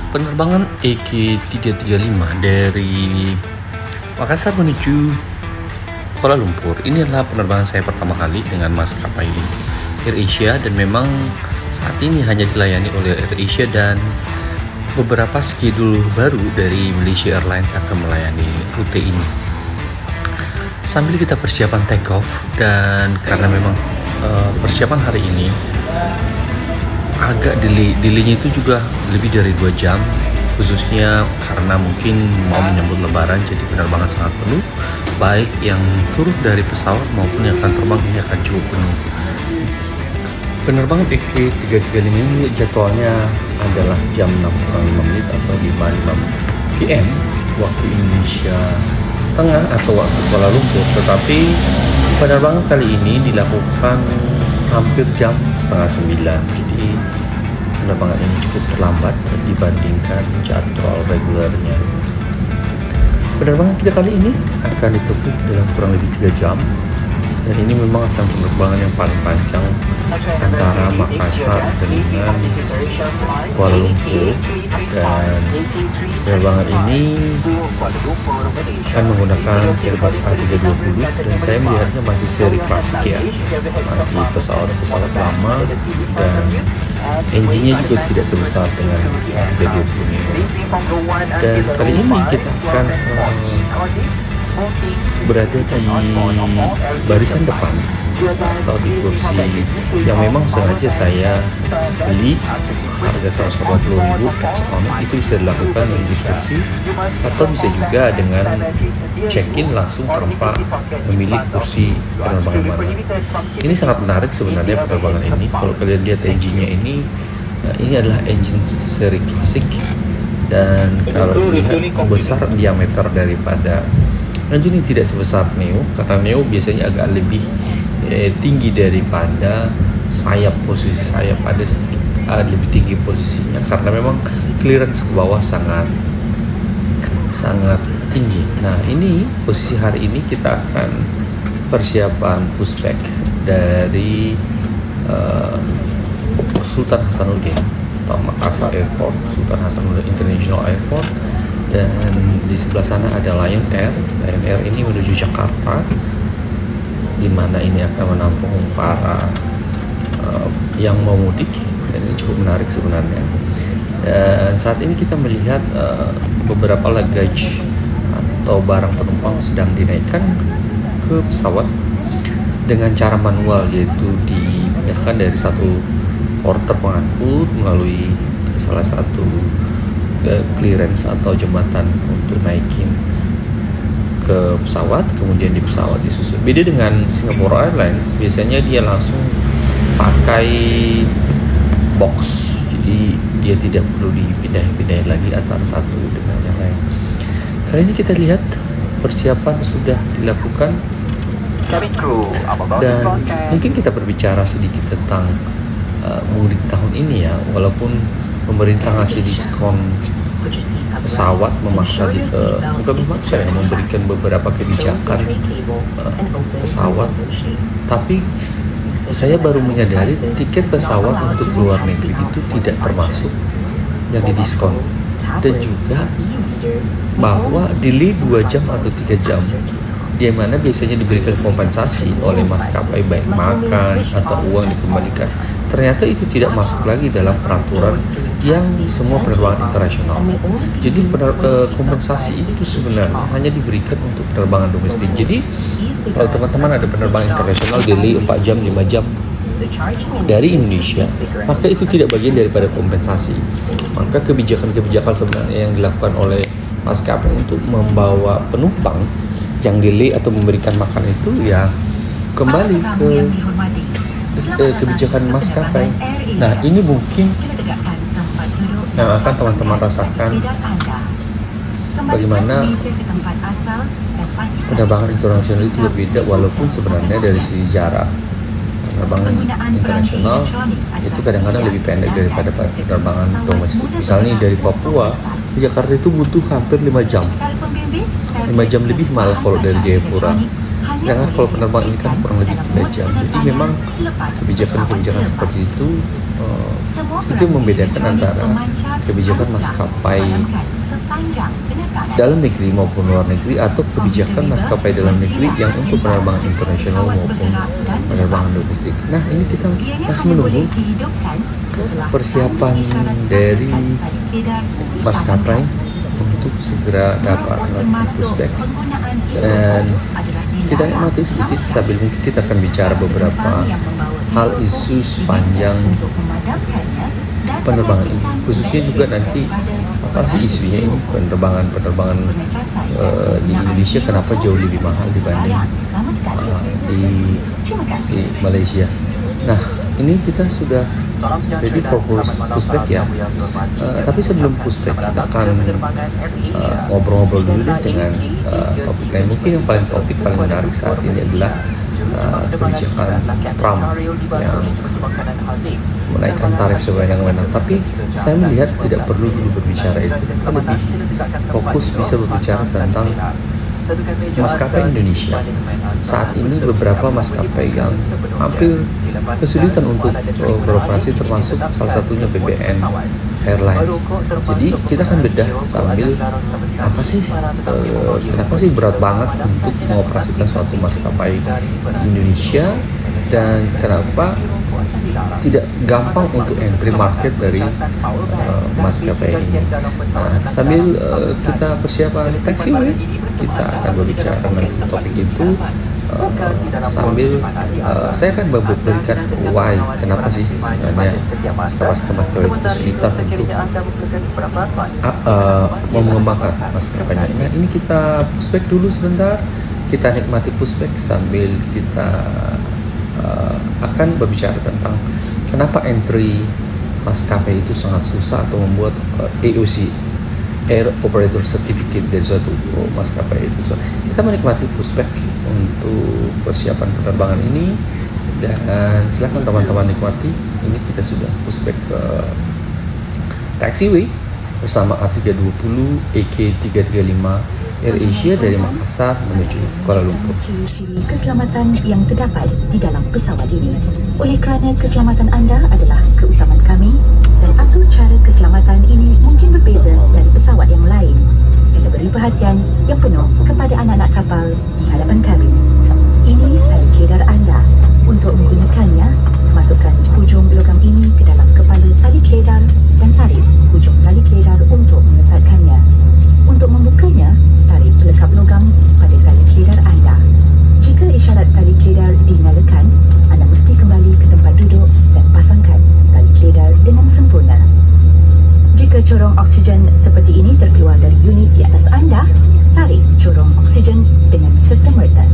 Penerbangan EG335 dari Makassar menuju Kuala Lumpur. Ini adalah penerbangan saya pertama kali dengan maskapai AirAsia, dan memang saat ini hanya dilayani oleh AirAsia, dan beberapa schedule baru dari Malaysia Airlines akan melayani rute ini. Sambil kita persiapan take off, dan karena memang persiapan hari ini agak delaynya itu juga lebih dari 2 jam, khususnya karena mungkin mau menyambut lebaran, jadi penerbangan sangat penuh, baik yang turun dari pesawat maupun yang akan terbang ini akan cukup penuh. Penerbangan EG335 ini jadwalnya adalah jam 6:05 atau 5:05 PM waktu Indonesia Tengah atau waktu Kuala Lumpur, tetapi penerbangan kali ini dilakukan hampir jam 8:30. Jadi penerbangan ini cukup terlambat dibandingkan jadwal regulernya. Penerbangan kita kali ini akan ditempuh dalam kurang lebih 3 jam, dan ini memang akan penerbangan yang paling panjang antara Makassar dengan Kuala Lumpur, dan penerbangan ini akan menggunakan Airbus A320, dan saya melihatnya masih seri klasik ya, masih pesawat lama, dan engine-nya juga tidak sebesar dengan A320 ini. Dan kali ini kita akan berada di barisan depan atau di kursi yang memang sengaja saya beli harga 140.000. Itu bisa dilakukan di kursi, atau bisa juga dengan check-in langsung tanpa memilih kursi penerbangan mana. Ini sangat menarik sebenarnya penerbangan ini. Kalau kalian lihat engine-nya ini adalah engine seri klasik, dan kalau dilihat besar diameter daripada engine ini tidak sebesar Neo, karena Neo biasanya agak lebih tinggi daripada sayap. Posisi sayap ada lebih tinggi posisinya, karena memang clearance ke bawah sangat tinggi. Nah, ini posisi hari ini kita akan persiapan pushback dari Sultan Hasanuddin atau Makassar Airport, Sultan Hasanuddin International Airport. Dan di sebelah sana ada Lion Air. Lion Air ini menuju Jakarta, di mana ini akan menampung para yang mau mudik, dan ini cukup menarik sebenarnya. Dan saat ini kita melihat beberapa luggage atau barang penumpang sedang dinaikkan ke pesawat dengan cara manual, yaitu dipindahkan dari satu porter pengangkut melalui salah satu clearance atau jembatan untuk naikin ke pesawat, kemudian di pesawat disusun. Beda dengan Singapore Airlines, biasanya dia langsung pakai box, jadi dia tidak perlu dipindah-pindahin lagi antara satu dengan yang lain. Kali ini kita lihat persiapan sudah dilakukan, dan mungkin kita berbicara sedikit tentang mudik tahun ini ya. Walaupun pemerintah ngasih diskon pesawat, memberikan beberapa kebijakan pesawat, tapi saya baru menyadari tiket pesawat untuk luar negeri itu tidak termasuk yang didiskon, dan juga bahwa delay 2 jam atau 3 jam, di mana biasanya diberikan kompensasi oleh maskapai, baik makan atau uang dikembalikan. Ternyata itu tidak masuk lagi dalam peraturan yang semua penerbangan internasional. Jadi kompensasi itu sebenarnya hanya diberikan untuk penerbangan domestik. Jadi kalau teman-teman ada penerbangan internasional delay 4 jam, 5 jam dari Indonesia, maka itu tidak bagian daripada kompensasi. Maka kebijakan-kebijakan sebenarnya yang dilakukan oleh maskapai untuk membawa penumpang yang delay atau memberikan makan itu ya kembali ke kebijakan maskapai. Nah, ini mungkin yang akan teman-teman rasakan bagaimana penerbangan internasional itu berbeda, walaupun sebenarnya dari segi jarak penerbangan internasional itu kadang-kadang lebih pendek daripada penerbangan domestik. Misalnya dari Papua ke Jakarta itu butuh hampir 5 jam lebih malah kalau dari Jayapura. Sedangkan kalau penerbangan ini kan kurang lebih 3 jam. Jadi memang kebijakan-kebijakan seperti itu yang membedakan antara kebijakan maskapai dalam negeri maupun luar negeri, atau kebijakan maskapai dalam negeri yang untuk penerbangan internasional maupun penerbangan domestik. Nah, ini kita masih menunggu persiapan dari maskapai untuk segera dapat pushback, dan kita nikmati sedikit sambil mungkin kita akan bicara beberapa hal isu sepanjang penerbangan ini, khususnya juga nanti apa sih isunya ini penerbangan di Indonesia kenapa jauh lebih mahal dibanding di Malaysia. Nah, ini kita sudah ready for pushback ya. Tapi sebelum pushback kita akan ngobrol-ngobrol dulu deh dengan topik lain. Mungkin yang topik paling menarik saat ini adalah kebijakan Trump yang menaikkan tarif sewenang-wenang. Tapi saya melihat tidak perlu dulu berbicara itu. Kita lebih fokus bisa berbicara tentang maskapai Indonesia. Saat ini beberapa maskapai yang hampir kesulitan untuk beroperasi, termasuk salah satunya BBN Airlines. Jadi kita akan bedah sambil apa sih kenapa sih berat banget untuk mengoperasikan suatu maskapai di Indonesia, dan kenapa tidak gampang untuk entry market dari maskapai ini. Nah, sambil kita persiapan taxiway, kita akan berbicara mengenai topik itu sambil saya akan memberikan why, kenapa sih sebenarnya maskapai itu kesulitan untuk mengembangkan maskapainya. Nah, ini kita pushback dulu sebentar, kita nikmati pushback sambil kita akan berbicara tentang kenapa entry maskapai itu sangat susah atau membuat AOC, Air Operator Certificate, dari suatu maskapai itu. So, kita menikmati pushback untuk persiapan penerbangan ini, dan silakan teman-teman nikmati. Ini kita sudah pushback ke taxiway bersama A320 EK335 AirAsia dari Makassar menuju Kuala Lumpur. Ciri-ciri keselamatan yang terdapat di dalam pesawat ini. Oleh kerana keselamatan anda adalah keutamaan kami, dan atur cara keselamatan ini mungkin berbeza dari pesawat yang lain. Sila beri perhatian yang penuh kepada anak-anak kapal di hadapan kami. Ini tali keledar anda. Untuk menggunakannya, masukkan hujung logam ini ke dalam kepala tali keledar dan tarik hujung tali keledar untuk meletakkannya. Untuk membukanya, tarik pelekap logam pada tali keledar anda. Jika isyarat tali keledar dinyalakan, anda mesti kembali ke tempat duduk dan pasangkan tali keledar dengan sempurna. Jika corong oksigen seperti ini terkeluar dari unit di atas anda, tarik corong oksigen dengan serta-merta.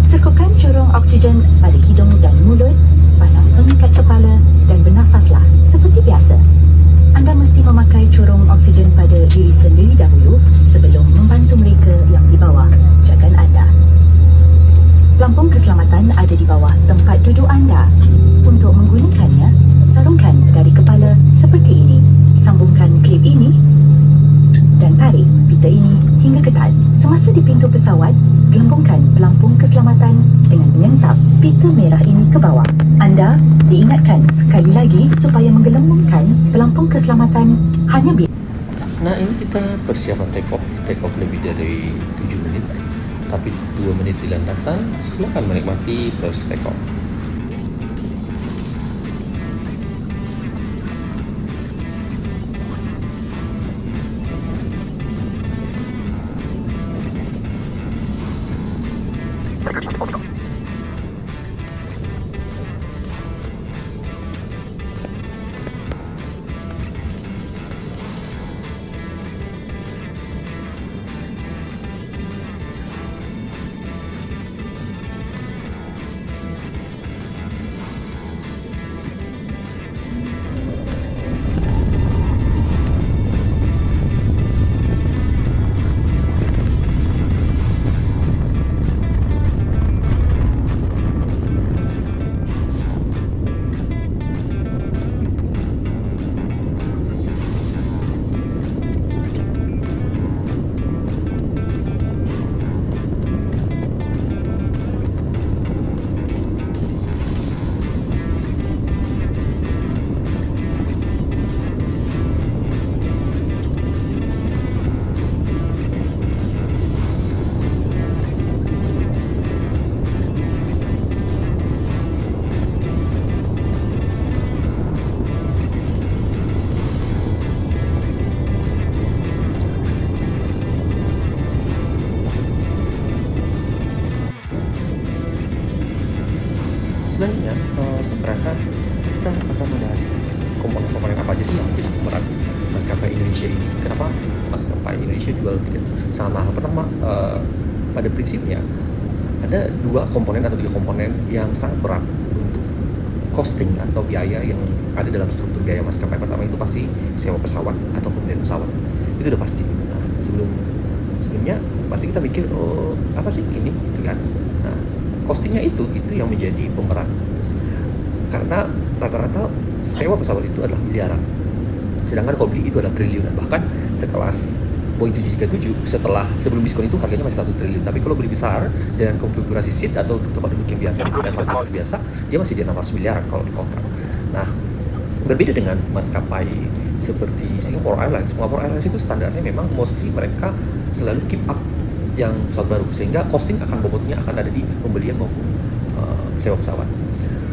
Sekupkan corong oksigen pada hidung dan mulut, pasang pengikat kepala dan bernafaslah seperti biasa. Anda mesti memakai corong oksigen pada diri sendiri dahulu sebelum membantu mereka yang di bawah jagaan anda. Pelampung keselamatan ada di bawah tempat duduk anda. Untuk menggunakannya, sarungkan dari kepala seperti ini. Sambungkan klip ini dan tarik pita ini hingga ketat. Semasa di pintu pesawat, gelembungkan pelampung keselamatan dengan menyentap pita merah ini ke bawah. Anda diingatkan sekali lagi supaya menggelembungkan pelampung keselamatan hanya bila. Nah, ini kita persiapan take off lebih dari 7 menit, tapi 2 menit di landasan. Silakan menikmati proses take off. maskapai Indonesia ini. Kenapa maskapai Indonesia jual tiket sangat mahal? Pertama, pada prinsipnya ada 2 komponen atau 3 komponen yang sangat berat untuk costing atau biaya yang ada dalam struktur biaya maskapai. Pertama itu pasti sewa pesawat atau pembelian pesawat, itu udah pasti. Nah, sebelumnya pasti kita mikir, oh apa sih ini gitu kan. Nah, costingnya itu yang menjadi pemberat, karena rata-rata sewa pesawat itu adalah miliaran, sedangkan kalau beli itu adalah triliunan. Bahkan sekelas Boeing 737 sebelum diskon itu harganya masih 1 triliun, tapi kalau beli besar dengan konfigurasi seat atau tempat duduk yang biasa dan fasilitas biasa, dia masih di 600 miliaran kalau di kontrak. Nah, berbeda dengan maskapai seperti Singapore Airlines. Singapore Airlines itu standarnya memang mostly mereka selalu keep up yang pesawat baru, sehingga costing akan bobotnya akan ada di pembelian maupun sewa pesawat.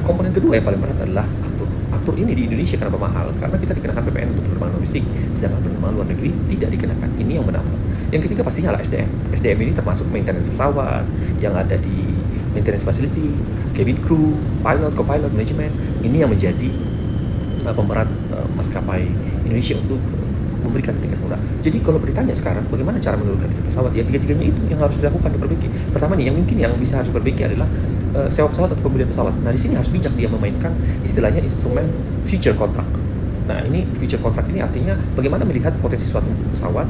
Komponen kedua yang paling berat adalah aftur. Aftur ini di Indonesia kenapa mahal? Karena kita dikenakan PPN untuk penerbangan domestik, sedangkan penerbangan luar negeri tidak dikenakan. Ini yang menambah. Yang ketiga pastinya adalah SDM. SDM ini termasuk maintenance pesawat yang ada di maintenance facility, cabin crew, pilot, co-pilot, manajemen. Ini yang menjadi pemberat maskapai Indonesia untuk memberikan tiket murah. Jadi kalau ditanya sekarang bagaimana cara menurunkan tiket pesawat, ya tiga-tiganya itu yang harus dilakukan, diperbaiki. Pertama nih, yang bisa harus diperbaiki adalah sewa pesawat atau pembelian pesawat. Nah, di sini harus bijak dia memainkan istilahnya instrumen future contract. Nah, ini future contract ini artinya bagaimana melihat potensi suatu pesawat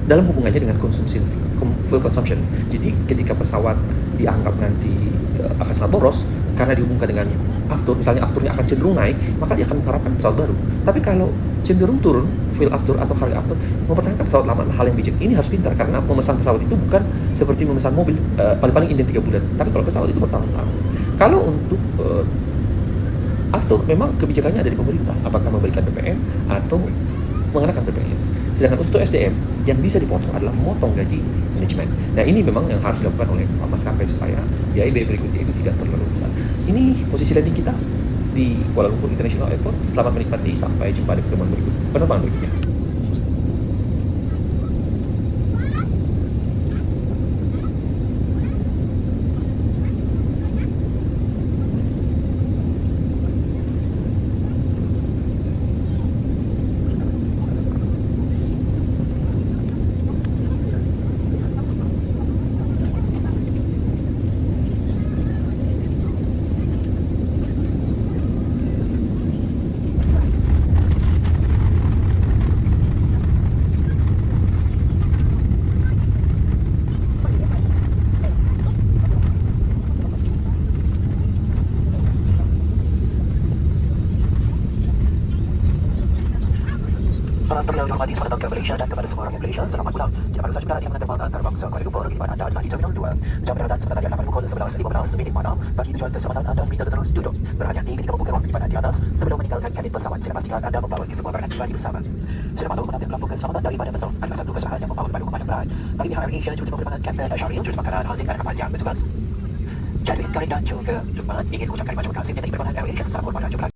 dalam hubungannya dengan konsumsi fuel consumption. Jadi ketika pesawat dianggap nanti akan sangat boros karena dihubungkan dengan aftur, misalnya afturnya akan cenderung naik, maka dia akan mengharapkan pesawat baru. Tapi kalau cenderung turun fuel aftur atau harga aftur, mempertahankan pesawat lama hal yang bijak. Ini harus pintar, karena memesan pesawat itu bukan seperti memesan mobil, paling-paling inden 3 bulan. Tapi kalau pesawat itu bertahun-tahun. Kalau untuk aftur, memang kebijakannya ada di pemerintah, apakah memberikan PPN atau mengenakan PPN. Sedangkan untuk SDM, yang bisa dipotong adalah memotong gaji manajemen. Nah, ini memang yang harus dilakukan oleh maskapai supaya biaya berikutnya itu tidak terlalu besar. Ini posisi landing kita di Kuala Lumpur International Airport. Selamat menikmati, sampai jumpa di penerbangan berikutnya. Beliau dihormati semua datang ke Malaysia dan kepada semua orang yang Malaysia, selamat pulang. Tidak baru saja berada yang menerbangkan terbangsa Kuala Lumpur, di mana anda adalah di Terminal 2. Jam penerbangan sebentar adalah pukul 11.15 minit malam. Bagi tujuan keselamatan anda, minta terus duduk berhati-hati ketika membuka lampu di atas sebelum meninggalkan kabin pesawat. Sila pastikan anda membawa semua barang pribadi bersama. Sudah maklum, mengambil lampu keselamatan daripada pesawat adalah satu kesalahan yang membawa kepada hukuman yang berat. Bagi pihak Air Asia, cuti penerbangan Kapten Syaril, cuti makanan hasil dan kapal yang bertugas. Jadwin, Karin dan juga Lukman ingin mengucapkan terima kasih kepada penerbangan Air Asia. Salam hormat dan jumpa lagi.